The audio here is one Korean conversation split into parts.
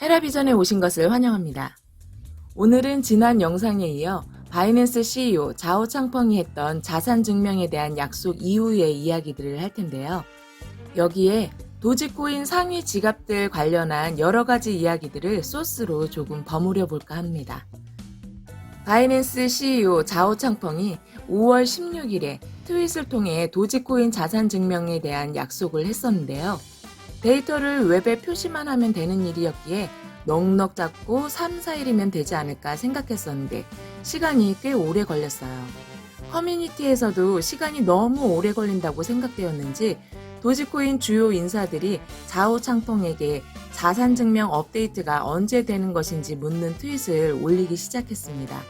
헤라비전에 오신 것을 환영합니다. 오늘은 지난 영상에 이어 바이낸스 CEO 자오 창펑이 했던 자산 증명에 대한 약속 이후의 이야기들을 할 텐데요. 여기에 도지코인 상위 지갑들 관련한 여러 가지 이야기들을 소스로 조금 버무려 볼까 합니다. 바이낸스 CEO 자오 창펑이 5월 16일에 트윗을 통해 도지코인 자산 증명에 대한 약속을 했었는데요. 데이터를 웹에 표시만 하면 되는 일이었기에 넉넉 잡고 3, 4일이면 되지 않을까 생각했었는데 시간이 꽤 오래 걸렸어요. 커뮤니티에서도 시간이 너무 오래 걸린다고 생각되었는지 도지코인 주요 인사들이 자오 창펑에게 자산 증명 업데이트가 언제 되는 것인지 묻는 트윗을 올리기 시작했습니다.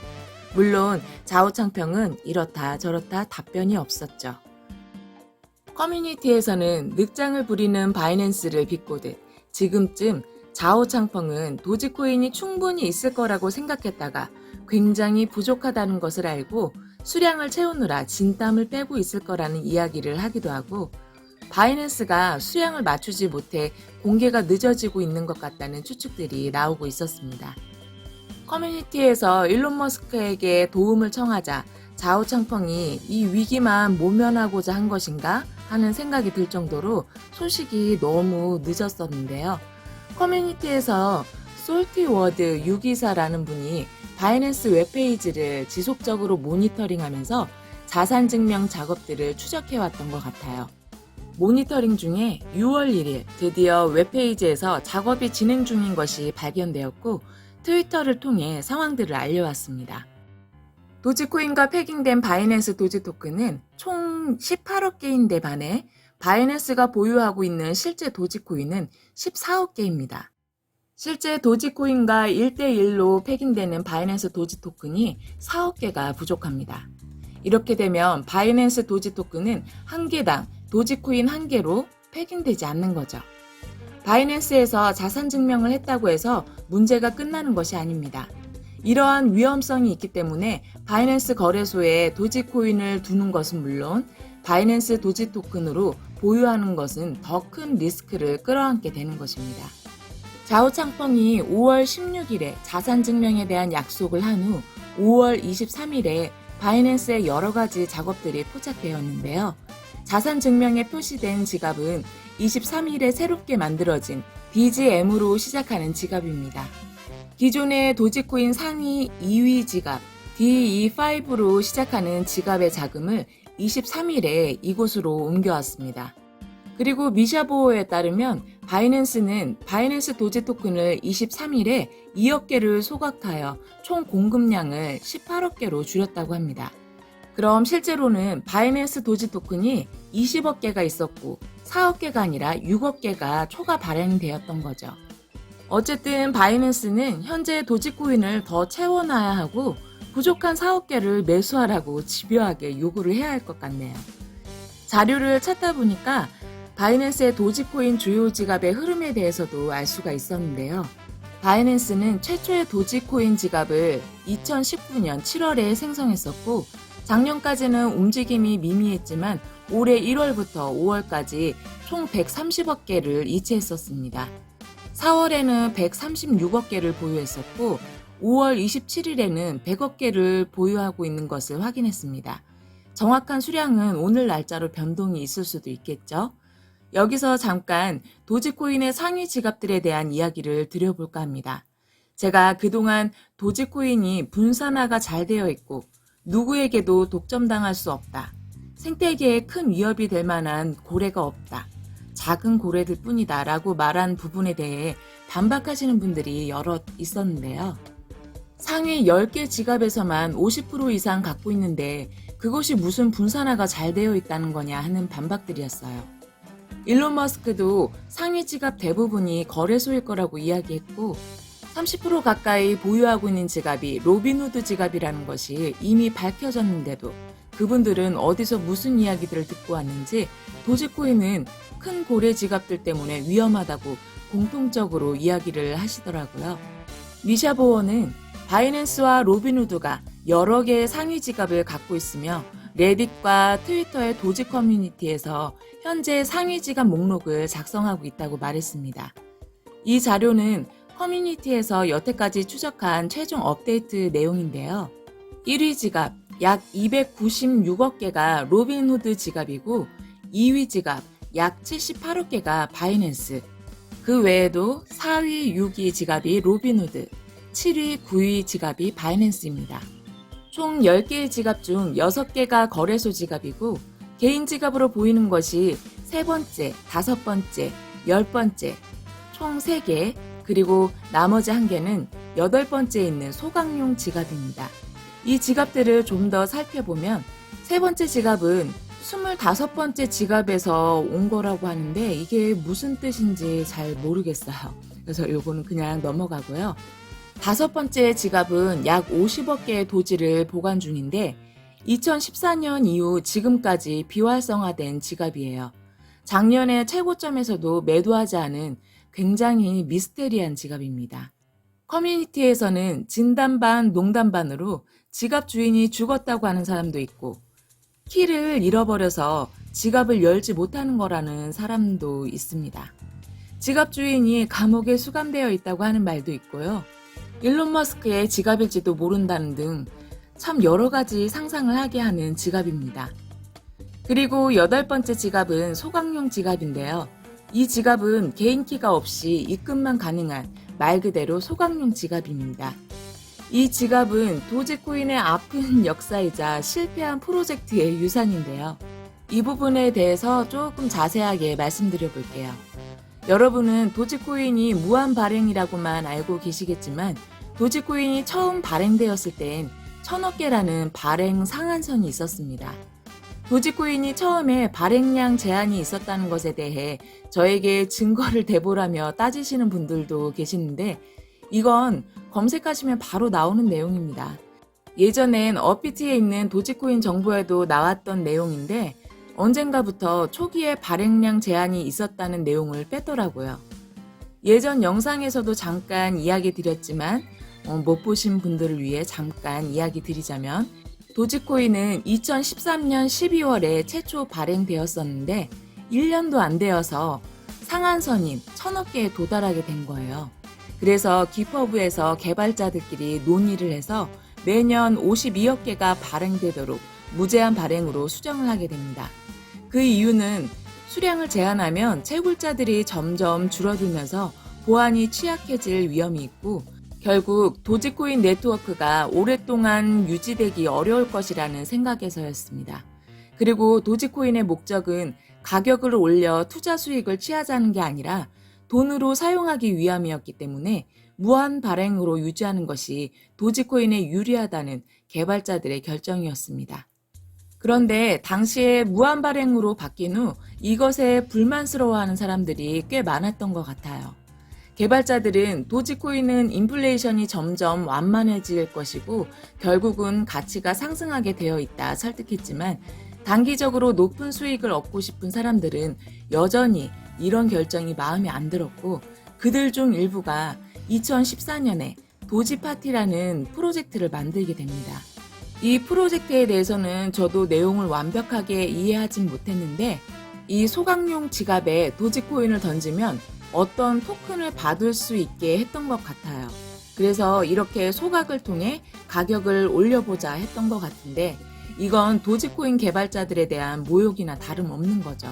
물론 자오 창펑은 이렇다 저렇다 답변이 없었죠. 커뮤니티에서는 늑장을 부리는 바이낸스를 비꼬듯 지금쯤 자오 창펑은 도지코인이 충분히 있을 거라고 생각했다가 굉장히 부족하다는 것을 알고 수량을 채우느라 진땀을 빼고 있을 거라는 이야기를 하기도 하고 바이낸스가 수량을 맞추지 못해 공개가 늦어지고 있는 것 같다는 추측들이 나오고 있었습니다. 커뮤니티에서 일론 머스크에게 도움을 청하자 자오 창펑이 이 위기만 모면하고자 한 것인가 하는 생각이 들 정도로 소식이 너무 늦었었는데요. 커뮤니티에서 솔티워드 624라는 분이 바이낸스 웹페이지를 지속적으로 모니터링하면서 자산 증명 작업들을 추적해왔던 것 같아요. 모니터링 중에 6월 1일 드디어 웹페이지에서 작업이 진행 중인 것이 발견되었고 트위터를 통해 상황들을 알려왔습니다. 도지코인과 패깅된 바이낸스 도지 토큰은 총 18억 개인데 반해 바이낸스가 보유하고 있는 실제 도지코인은 14억 개입니다. 실제 도지코인과 1대1로 패깅되는 바이낸스 도지 토큰이 4억 개가 부족합니다. 이렇게 되면 바이낸스 도지 토큰은 한 개당 도지코인 한 개로 패깅되지 않는 거죠. 바이낸스에서 자산 증명을 했다고 해서 문제가 끝나는 것이 아닙니다. 이러한 위험성이 있기 때문에 바이낸스 거래소에 도지코인을 두는 것은 물론 바이낸스 도지 토큰으로 보유하는 것은 더 큰 리스크를 끌어안게 되는 것입니다. 자오 창펑이 5월 16일에 자산 증명에 대한 약속을 한 후 5월 23일에 바이낸스의 여러 가지 작업들이 포착되었는데요. 자산 증명에 표시된 지갑은 23일에 새롭게 만들어진 BGM으로 시작하는 지갑입니다. 기존의 도지코인 상위 2위 지갑 DE5로 시작하는 지갑의 자금을 23일에 이곳으로 옮겨왔습니다. 그리고 미샤보어에 따르면 바이낸스는 바이낸스 도지 토큰을 23일에 2억 개를 소각하여 총 공급량을 18억 개로 줄였다고 합니다. 그럼 실제로는 바이낸스 도지 토큰이 20억 개가 있었고 4억 개가 아니라 6억 개가 초과 발행되었던 거죠. 어쨌든 바이낸스는 현재 도지코인을 더 채워놔야 하고 부족한 4억 개를 매수하라고 집요하게 요구를 해야 할 것 같네요. 자료를 찾다 보니까 바이낸스의 도지코인 주요 지갑의 흐름에 대해서도 알 수가 있었는데요. 바이낸스는 최초의 도지코인 지갑을 2019년 7월에 생성했었고 작년까지는 움직임이 미미했지만 올해 1월부터 5월까지 총 130억 개를 이체했었습니다. 4월에는 136억 개를 보유했었고 5월 27일에는 100억 개를 보유하고 있는 것을 확인했습니다. 정확한 수량은 오늘 날짜로 변동이 있을 수도 있겠죠. 여기서 잠깐 도지코인의 상위 지갑들에 대한 이야기를 드려볼까 합니다. 제가 그동안 도지코인이 분산화가 잘 되어 있고 누구에게도 독점당할 수 없다. 생태계에 큰 위협이 될 만한 고래가 없다. 작은 고래들 뿐이다 라고 말한 부분에 대해 반박하시는 분들이 여럿 있었는데요. 상위 10개 지갑에서만 50% 이상 갖고 있는데 그것이 무슨 분산화가 잘 되어 있다는 거냐 하는 반박들이었어요. 일론 머스크도 상위 지갑 대부분이 거래소일 거라고 이야기했고 30% 가까이 보유하고 있는 지갑이 로빈후드 지갑이라는 것이 이미 밝혀졌는데도 그분들은 어디서 무슨 이야기들을 듣고 왔는지 도지코인은 큰 고래 지갑들 때문에 위험하다고 공통적으로 이야기를 하시더라고요. 미샤보어는 바이낸스와 로빈후드가 여러 개의 상위 지갑을 갖고 있으며 레딧과 트위터의 도지 커뮤니티에서 현재 상위 지갑 목록을 작성하고 있다고 말했습니다. 이 자료는 커뮤니티에서 여태까지 추적한 최종 업데이트 내용인데요. 1위 지갑 약 296억 개가 로빈후드 지갑이고 2위 지갑 약 78억 개가 바이낸스. 그 외에도 4위, 6위 지갑이 로빈후드, 7위, 9위 지갑이 바이낸스입니다. 총 10개의 지갑 중 6개가 거래소 지갑이고 개인 지갑으로 보이는 것이 세 번째, 다섯 번째, 10번째, 총 3개, 그리고 나머지 1개는 8번째에 있는 소각용 지갑입니다. 이 지갑들을 좀 더 살펴보면 세 번째 지갑은 25번째 지갑에서 온 거라고 하는데 이게 무슨 뜻인지 잘 모르겠어요. 그래서 요거는 그냥 넘어가고요. 다섯 번째 지갑은 약 50억 개의 도지를 보관 중인데 2014년 이후 지금까지 비활성화된 지갑이에요. 작년에 최고점에서도 매도하지 않은 굉장히 미스테리한 지갑입니다. 커뮤니티에서는 진담 반 농담 반으로 지갑 주인이 죽었다고 하는 사람도 있고 키를 잃어버려서 지갑을 열지 못하는 거라는 사람도 있습니다. 지갑 주인이 감옥에 수감되어 있다고 하는 말도 있고요. 일론 머스크의 지갑일지도 모른다는 등 참 여러 가지 상상을 하게 하는 지갑입니다. 그리고 8번째 지갑은 소각용 지갑인데요. 이 지갑은 개인 키가 없이 입금만 가능한 말 그대로 소각용 지갑입니다. 이 지갑은 도지코인의 아픈 역사이자 실패한 프로젝트의 유산인데요. 이 부분에 대해서 조금 자세하게 말씀드려 볼게요. 여러분은 도지코인이 무한 발행이라고만 알고 계시겠지만 도지코인이 처음 발행되었을 땐 1000억 개라는 발행 상한선이 있었습니다. 도지코인이 처음에 발행량 제한이 있었다는 것에 대해 저에게 증거를 대보라며 따지시는 분들도 계시는데 이건 검색하시면 바로 나오는 내용입니다. 예전엔 업비트에 있는 도지코인 정보에도 나왔던 내용인데 언젠가부터 초기에 발행량 제한이 있었다는 내용을 뺐더라고요. 예전 영상에서도 잠깐 이야기 드렸지만 못 보신 분들을 위해 잠깐 이야기 드리자면 도지코인은 2013년 12월에 최초 발행되었었는데 1년도 안 되어서 상한선인 1000억 개에 도달하게 된 거예요. 그래서 기퍼브에서 개발자들끼리 논의를 해서 매년 52억 개가 발행되도록 무제한 발행으로 수정을 하게 됩니다. 그 이유는 수량을 제한하면 채굴자들이 점점 줄어들면서 보안이 취약해질 위험이 있고 결국 도지코인 네트워크가 오랫동안 유지되기 어려울 것이라는 생각에서였습니다. 그리고 도지코인의 목적은 가격을 올려 투자 수익을 취하자는 게 아니라 돈으로 사용하기 위함이었기 때문에 무한 발행으로 유지하는 것이 도지코인에 유리하다는 개발자들의 결정이었습니다. 그런데 당시에 무한 발행으로 바뀐 후 이것에 불만스러워하는 사람들이 꽤 많았던 것 같아요. 개발자들은 도지코인은 인플레이션이 점점 완만해질 것이고 결국은 가치가 상승하게 되어 있다 설득했지만 단기적으로 높은 수익을 얻고 싶은 사람들은 여전히 이런 결정이 마음에 안 들었고 그들 중 일부가 2014년에 도지파티라는 프로젝트를 만들게 됩니다. 이 프로젝트에 대해서는 저도 내용을 완벽하게 이해하진 못했는데 이 소각용 지갑에 도지코인을 던지면 어떤 토큰을 받을 수 있게 했던 것 같아요. 그래서 이렇게 소각을 통해 가격을 올려보자 했던 것 같은데 이건 도지코인 개발자들에 대한 모욕이나 다름없는 거죠.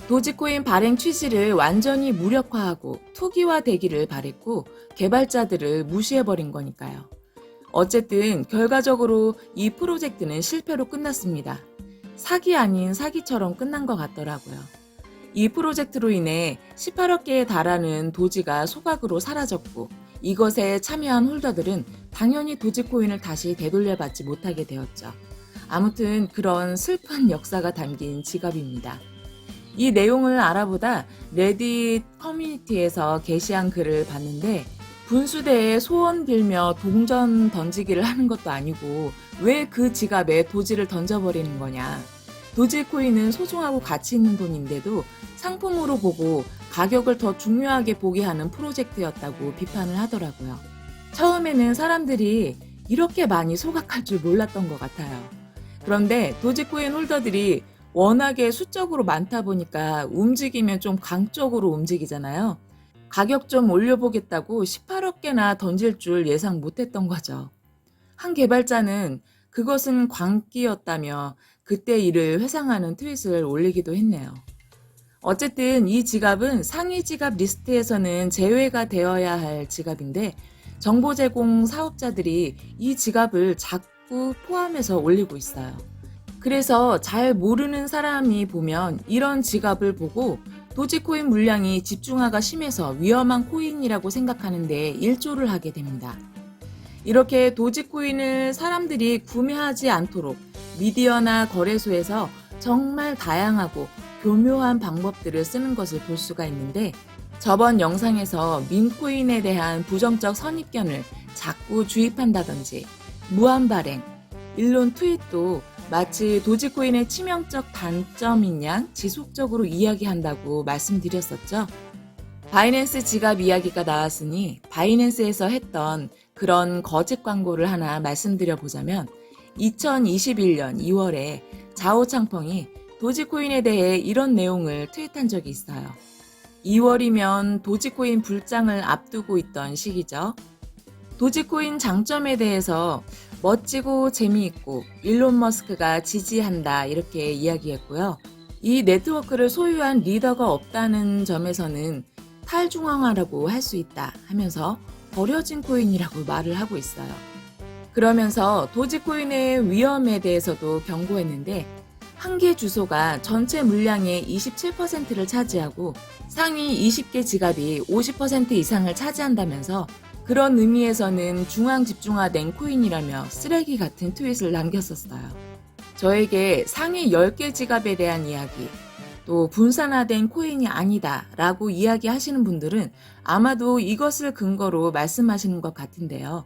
도지코인 발행 취지를 완전히 무력화하고 투기화되기를 바랬고 개발자들을 무시해버린 거니까요. 어쨌든 결과적으로 이 프로젝트는 실패로 끝났습니다. 사기 아닌 사기처럼 끝난 것 같더라고요. 이 프로젝트로 인해 18억 개에 달하는 도지가 소각으로 사라졌고 이것에 참여한 홀더들은 당연히 도지코인을 다시 되돌려받지 못하게 되었죠. 아무튼 그런 슬픈 역사가 담긴 지갑입니다. 이 내용을 알아보다 레딧 커뮤니티에서 게시한 글을 봤는데 분수대에 소원 빌며 동전 던지기를 하는 것도 아니고 왜 그 지갑에 도지를 던져버리는 거냐. 도지코인은 소중하고 가치 있는 돈인데도 상품으로 보고 가격을 더 중요하게 보게 하는 프로젝트였다고 비판을 하더라고요. 처음에는 사람들이 이렇게 많이 소각할 줄 몰랐던 것 같아요. 그런데 도지코인 홀더들이 워낙에 수적으로 많다 보니까 움직이면 좀 강적으로 움직이잖아요. 가격 좀 올려보겠다고 18억 개나 던질 줄 예상 못했던 거죠. 한 개발자는 그것은 광기였다며 그때 일을 회상하는 트윗을 올리기도 했네요. 어쨌든 이 지갑은 상위 지갑 리스트에서는 제외가 되어야 할 지갑인데 정보 제공 사업자들이 이 지갑을 자꾸 포함해서 올리고 있어요. 그래서 잘 모르는 사람이 보면 이런 지갑을 보고 도지코인 물량이 집중화가 심해서 위험한 코인이라고 생각하는데 일조를 하게 됩니다. 이렇게 도지코인을 사람들이 구매하지 않도록 미디어나 거래소에서 정말 다양하고 교묘한 방법들을 쓰는 것을 볼 수가 있는데 저번 영상에서 밈코인에 대한 부정적 선입견을 자꾸 주입한다든지 무한 발행, 일론 트윗도 마치 도지코인의 치명적 단점인 양 지속적으로 이야기한다고 말씀드렸었죠. 바이낸스 지갑 이야기가 나왔으니 바이낸스에서 했던 그런 거짓 광고를 하나 말씀드려보자면 2021년 2월에 자오창펑이 도지코인에 대해 이런 내용을 트윗한 적이 있어요. 2월이면 도지코인 불장을 앞두고 있던 시기죠. 도지코인 장점에 대해서 멋지고 재미있고 일론 머스크가 지지한다 이렇게 이야기했고요. 이 네트워크를 소유한 리더가 없다는 점에서는 탈중앙화라고 할 수 있다 하면서 버려진 코인이라고 말을 하고 있어요. 그러면서 도지코인의 위험에 대해서도 경고했는데 한 개 주소가 전체 물량의 27%를 차지하고 상위 20개 지갑이 50% 이상을 차지한다면서 그런 의미에서는 중앙 집중화된 코인이라며 쓰레기 같은 트윗을 남겼었어요. 저에게 상위 10개 지갑에 대한 이야기, 또 분산화된 코인이 아니다 라고 이야기하시는 분들은 아마도 이것을 근거로 말씀하시는 것 같은데요.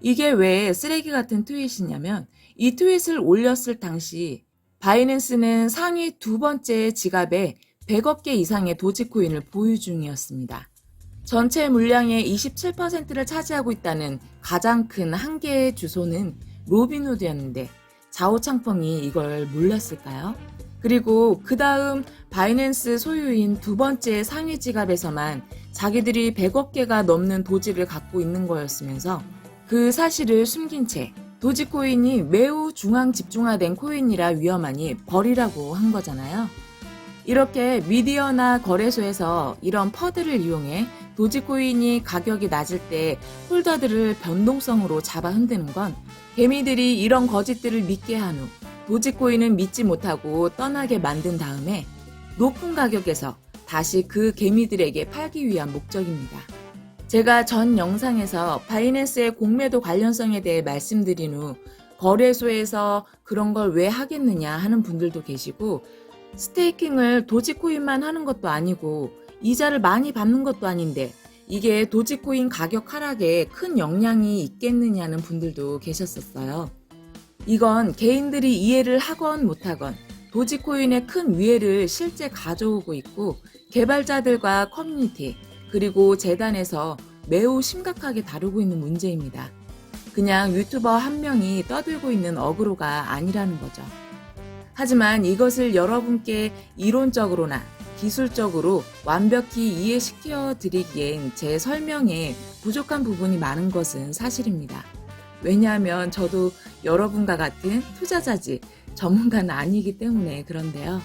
이게 왜 쓰레기 같은 트윗이냐면 이 트윗을 올렸을 당시 바이낸스는 상위 두 번째 지갑에 100억 개 이상의 도지코인을 보유 중이었습니다. 전체 물량의 27%를 차지하고 있다는 가장 큰 한 개의 주소는 로빈후드였는데 자오창펑이 이걸 몰랐을까요? 그리고 그 다음 바이낸스 소유인 두 번째 상위 지갑에서만 자기들이 100억 개가 넘는 도지를 갖고 있는 거였으면서 그 사실을 숨긴 채 도지코인이 매우 중앙 집중화된 코인이라 위험하니 버리라고 한 거잖아요. 이렇게 미디어나 거래소에서 이런 퍼드를 이용해 도지코인이 가격이 낮을 때 홀더들을 변동성으로 잡아 흔드는 건 개미들이 이런 거짓들을 믿게 한 후 도지코인은 믿지 못하고 떠나게 만든 다음에 높은 가격에서 다시 그 개미들에게 팔기 위한 목적입니다. 제가 전 영상에서 바이낸스의 공매도 관련성에 대해 말씀드린 후 거래소에서 그런 걸 왜 하겠느냐 하는 분들도 계시고 스테이킹을 도지코인만 하는 것도 아니고 이자를 많이 받는 것도 아닌데 이게 도지코인 가격 하락에 큰 영향이 있겠느냐는 분들도 계셨었어요. 이건 개인들이 이해를 하건 못하건 도지코인의 큰 위해를 실제 가져오고 있고 개발자들과 커뮤니티 그리고 재단에서 매우 심각하게 다루고 있는 문제입니다. 그냥 유튜버 한 명이 떠들고 있는 어그로가 아니라는 거죠. 하지만 이것을 여러분께 이론적으로나 기술적으로 완벽히 이해시켜 드리기엔 제 설명에 부족한 부분이 많은 것은 사실입니다. 왜냐하면 저도 여러분과 같은 투자자지 전문가는 아니기 때문에 그런데요.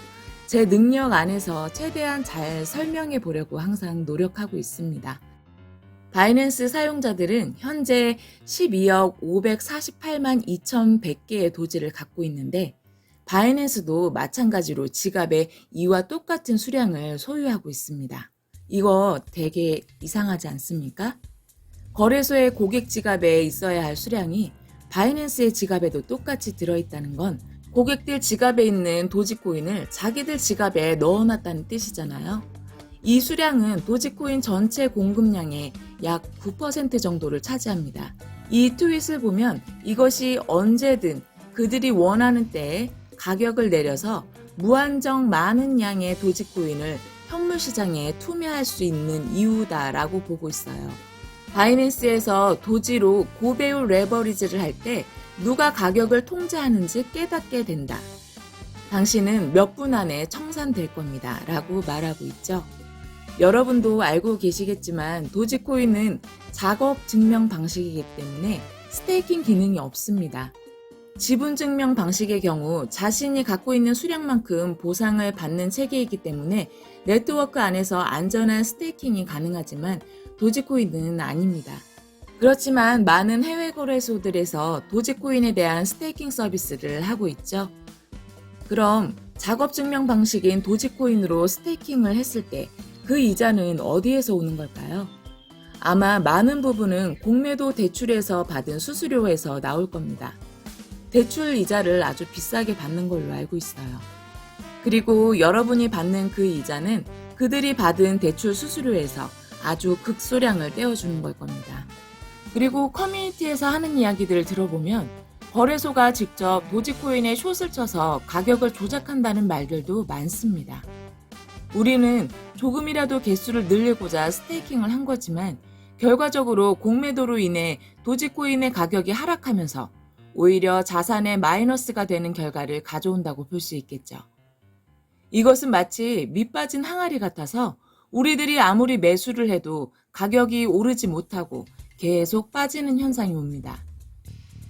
제 능력 안에서 최대한 잘 설명해 보려고 항상 노력하고 있습니다. 바이낸스 사용자들은 현재 12억 548만 2,100개의 도지를 갖고 있는데 바이낸스도 마찬가지로 지갑에 이와 똑같은 수량을 소유하고 있습니다. 이거 되게 이상하지 않습니까? 거래소의 고객 지갑에 있어야 할 수량이 바이낸스의 지갑에도 똑같이 들어있다는 건 고객들 지갑에 있는 도지코인을 자기들 지갑에 넣어놨다는 뜻이잖아요. 이 수량은 도지코인 전체 공급량의 약 9% 정도를 차지합니다. 이 트윗을 보면 이것이 언제든 그들이 원하는 때에 가격을 내려서 무한정 많은 양의 도지코인을 현물 시장에 투매할 수 있는 이유다라고 보고 있어요. 바이낸스에서 도지로 고배율 레버리지를 할 때 누가 가격을 통제하는지 깨닫게 된다. 당신은 몇 분 안에 청산될 겁니다. 라고 말하고 있죠. 여러분도 알고 계시겠지만 도지코인은 작업 증명 방식이기 때문에 스테이킹 기능이 없습니다. 지분 증명 방식의 경우 자신이 갖고 있는 수량만큼 보상을 받는 체계이기 때문에 네트워크 안에서 안전한 스테이킹이 가능하지만 도지코인은 아닙니다. 그렇지만 많은 해외 거래소들에서 도지코인에 대한 스테이킹 서비스를 하고 있죠. 그럼 작업 증명 방식인 도지코인으로 스테이킹을 했을 때 그 이자는 어디에서 오는 걸까요? 아마 많은 부분은 공매도 대출에서 받은 수수료에서 나올 겁니다. 대출 이자를 아주 비싸게 받는 걸로 알고 있어요. 그리고 여러분이 받는 그 이자는 그들이 받은 대출 수수료에서 아주 극소량을 떼어주는 걸 겁니다. 그리고 커뮤니티에서 하는 이야기들을 들어보면 거래소가 직접 도지코인에 숏을 쳐서 가격을 조작한다는 말들도 많습니다. 우리는 조금이라도 개수를 늘리고자 스테이킹을 한 거지만 결과적으로 공매도로 인해 도지코인의 가격이 하락하면서 오히려 자산의 마이너스가 되는 결과를 가져온다고 볼 수 있겠죠. 이것은 마치 밑 빠진 항아리 같아서 우리들이 아무리 매수를 해도 가격이 오르지 못하고 계속 빠지는 현상이 옵니다.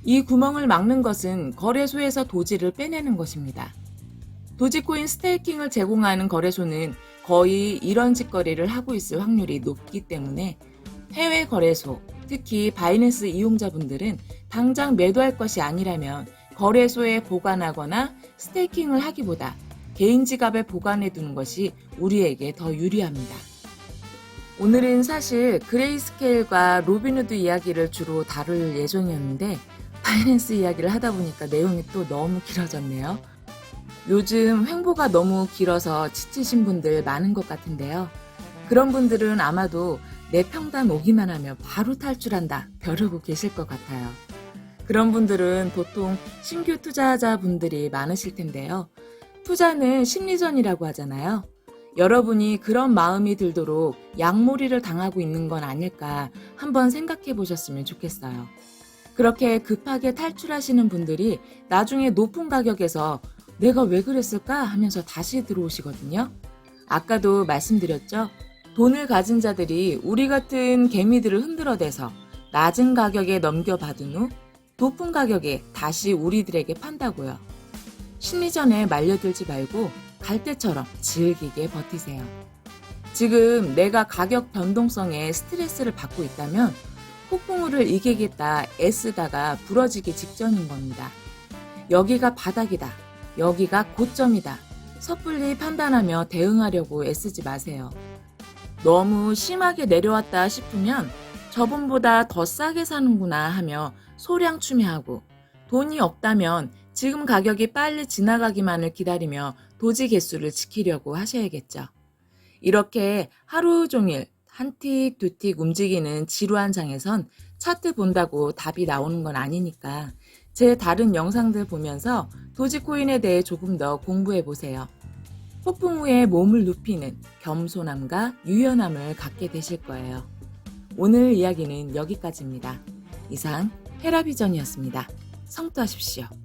이 구멍을 막는 것은 거래소에서 도지를 빼내는 것입니다. 도지코인 스테이킹을 제공하는 거래소는 거의 이런 짓거리를 하고 있을 확률이 높기 때문에 해외 거래소, 특히 바이낸스 이용자분들은 당장 매도할 것이 아니라면 거래소에 보관하거나 스테이킹을 하기보다 개인 지갑에 보관해 두는 것이 우리에게 더 유리합니다. 오늘은 사실 그레이스케일과 로빈후드 이야기를 주로 다룰 예정이었는데 바이낸스 이야기를 하다 보니까 내용이 또 너무 길어졌네요. 요즘 횡보가 너무 길어서 지치신 분들 많은 것 같은데요. 그런 분들은 아마도 내 평단 오기만 하면 바로 탈출한다 벼르고 계실 것 같아요. 그런 분들은 보통 신규 투자자분들이 많으실 텐데요. 투자는 심리전이라고 하잖아요. 여러분이 그런 마음이 들도록 약몰이를 당하고 있는 건 아닐까 한번 생각해 보셨으면 좋겠어요. 그렇게 급하게 탈출하시는 분들이 나중에 높은 가격에서 내가 왜 그랬을까 하면서 다시 들어오시거든요. 아까도 말씀드렸죠. 돈을 가진 자들이 우리 같은 개미들을 흔들어대서 낮은 가격에 넘겨받은 후 높은 가격에 다시 우리들에게 판다고요. 심리전에 말려들지 말고 갈대처럼 즐기게 버티세요. 지금 내가 가격 변동성에 스트레스를 받고 있다면 폭풍우를 이기겠다 애쓰다가 부러지기 직전인 겁니다. 여기가 바닥이다. 여기가 고점이다. 섣불리 판단하며 대응하려고 애쓰지 마세요. 너무 심하게 내려왔다 싶으면 저번보다 더 싸게 사는구나 하며 소량추매하고 돈이 없다면 지금 가격이 빨리 지나가기만을 기다리며 도지 개수를 지키려고 하셔야겠죠. 이렇게 하루 종일 한 틱, 두 틱 움직이는 지루한 장에선 차트 본다고 답이 나오는 건 아니니까 제 다른 영상들 보면서 도지코인에 대해 조금 더 공부해 보세요. 폭풍 후에 몸을 눕히는 겸손함과 유연함을 갖게 되실 거예요. 오늘 이야기는 여기까지입니다. 이상 헤라비전이었습니다. 성투하십시오.